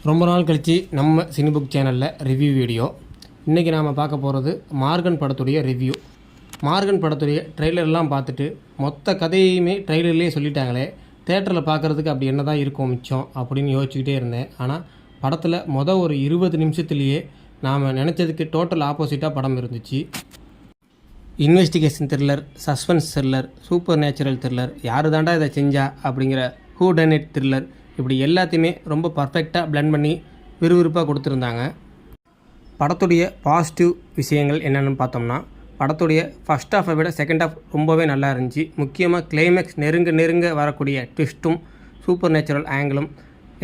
ரொம்ப நாள் கழித்து நம்ம சினிபுக் சேனலில் ரிவ்யூ வீடியோ. இன்றைக்கி நாம் பார்க்க போகிறது மார்கன் படத்துடைய ரிவ்யூ. மார்கன் படத்துடைய ட்ரெய்லர்லாம் பார்த்துட்டு மொத்த கதையுமே ட்ரெய்லர்லேயே சொல்லிட்டாங்களே, தேட்டரில் பார்க்குறதுக்கு அப்படி என்ன தான் இருக்கும் மிச்சம் அப்படின்னு யோசிச்சுக்கிட்டே இருந்தேன். ஆனால் படத்தில் ஒரு 20 நிமிஷத்துலேயே நாம் நினச்சதுக்கு டோட்டல் ஆப்போசிட்டாக படம் இருந்துச்சு. Investigation thriller, suspense thriller, super natural thriller, யார் தாண்டா இதை செஞ்சா அப்படிங்கிற ஹூ டன் இட் த்ரில்லர், இப்படி எல்லாத்தையுமே ரொம்ப பர்ஃபெக்டாக பிளெண்ட் பண்ணி விறுவிறுப்பாக கொடுத்துருந்தாங்க. படத்துடைய பாசிட்டிவ் விஷயங்கள் என்னென்னு பார்த்தோம்னா, படத்துடைய ஃபஸ்ட் ஹாஃபை விட செகண்ட் ஹாஃப் ரொம்பவே நல்லா இருந்துச்சு. முக்கியமாக கிளைமேக்ஸ் நெருங்க வரக்கூடிய ட்விஸ்ட்டும் சூப்பர் நேச்சுரல் ஆங்கிளும்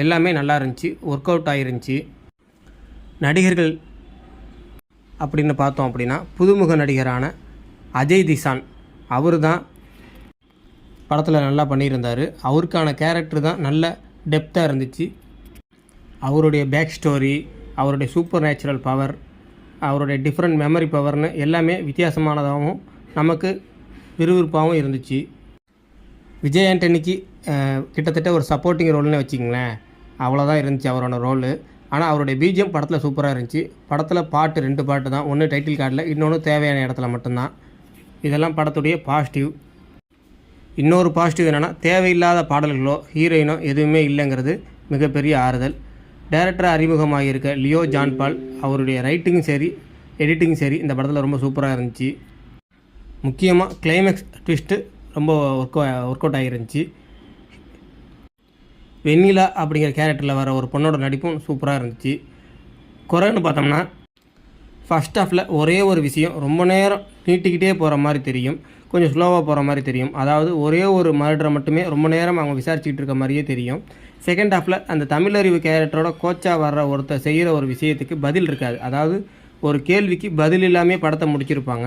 எல்லாமே நல்லா இருந்துச்சு, ஒர்க் அவுட் ஆகிருந்துச்சி. நடிகர்கள் அப்படின்னு பார்த்தோம் அப்படின்னா, புதுமுக நடிகரான அஜய் திசான் அவர் தான் படத்தில் நல்லா பண்ணியிருந்தார். அவருக்கான கேரக்டர் தான் நல்ல டெப்த்தாக இருந்துச்சு. அவருடைய பேக் ஸ்டோரி, அவருடைய சூப்பர் நேச்சுரல் பவர், அவருடைய டிஃப்ரெண்ட் மெமரி பவர்னு எல்லாமே வித்தியாசமானதாகவும் நமக்கு விறுவிறுப்பாகவும் இருந்துச்சு. விஜய் ஆண்டனிக்கு கிட்டத்தட்ட ஒரு சப்போர்ட்டிங் ரோல்னு வச்சுக்கிங்களேன், அவ்வளோதான் இருந்துச்சு அவரோட ரோலு. ஆனால் அவருடைய பிஜிஎம் படத்தில் சூப்பராக இருந்துச்சு. படத்தில் 2 பாட்டு தான், ஒன்று டைட்டில் கார்டில், இன்னொன்று தேவையான இடத்துல மட்டும்தான். இதெல்லாம் படத்துடைய பாசிட்டிவ். இன்னொரு பாசிட்டிவ் என்னென்னா, தேவையில்லாத பாடல்களோ ஹீரோயினோ எதுவுமே இல்லைங்கிறது மிகப்பெரிய ஆறுதல். டைரக்டராக அறிமுகமாகியிருக்க லியோ ஜான் பால் அவருடைய ரைட்டிங்கும் சரி எடிட்டிங்கும் சரி இந்த படத்தில் ரொம்ப சூப்பராக இருந்துச்சு. முக்கியமாக கிளைமேக்ஸ் ட்விஸ்ட்டு ரொம்ப ஒர்க் அவுட் ஆகிருந்துச்சு. வெண்ணிலா அப்படிங்கிற கேரக்டரில் வர ஒரு பொண்ணோட நடிப்பும் சூப்பராக இருந்துச்சு. குறைன்னு பார்த்தோம்னா, ஃபஸ்ட் ஹாஃபில் ஒரே ஒரு விஷயம் ரொம்ப நேரம் நீட்டிக்கிட்டே போகிற மாதிரி தெரியும், கொஞ்சம் ஸ்லோவாக போகிற மாதிரி தெரியும். அதாவது ஒரே ஒரு மர்டரை மட்டுமே ரொம்ப நேரம் அவங்க விசாரிச்சுக்கிட்டு இருக்க மாதிரியே தெரியும். செகண்ட் ஹாஃபில் அந்த தமிழறிவு கேரக்டரோட கோச்சாக வர்ற ஒருத்தர் செய்கிற ஒரு விஷயத்துக்கு பதில் இருக்காது. அதாவது ஒரு கேள்விக்கு பதில் இல்லாமல் படத்தை முடிச்சிருப்பாங்க.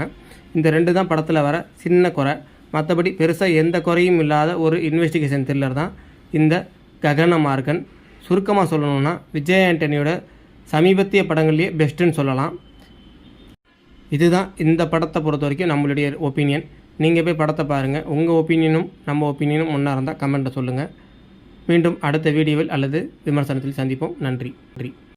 இந்த 2 தான் படத்தில் வர சின்ன குறை. மற்றபடி பெருசாக எந்த குறையும் இல்லாத ஒரு இன்வெஸ்டிகேஷன் த்ரில்லர் தான் இந்த ககன மார்கன். சுருக்கமாக சொல்லணும்னா, விஜய் ஆண்டனியோட சமீபத்திய படங்கள்லேயே பெஸ்ட்டுன்னு சொல்லலாம். இதுதான் இந்த படத்தை பொறுத்த வரைக்கும் நம்மளுடைய ஒப்பீனியன். நீங்கள் போய் படத்தை பாருங்கள். உங்கள் ஒப்பீனியனும் நம்ம ஒப்பீனியனும் ஒன்றா இருந்தால் கமெண்ட்டை சொல்லுங்கள். மீண்டும் அடுத்த வீடியோவில் அல்லது விமர்சனத்தில் சந்திப்போம். நன்றி.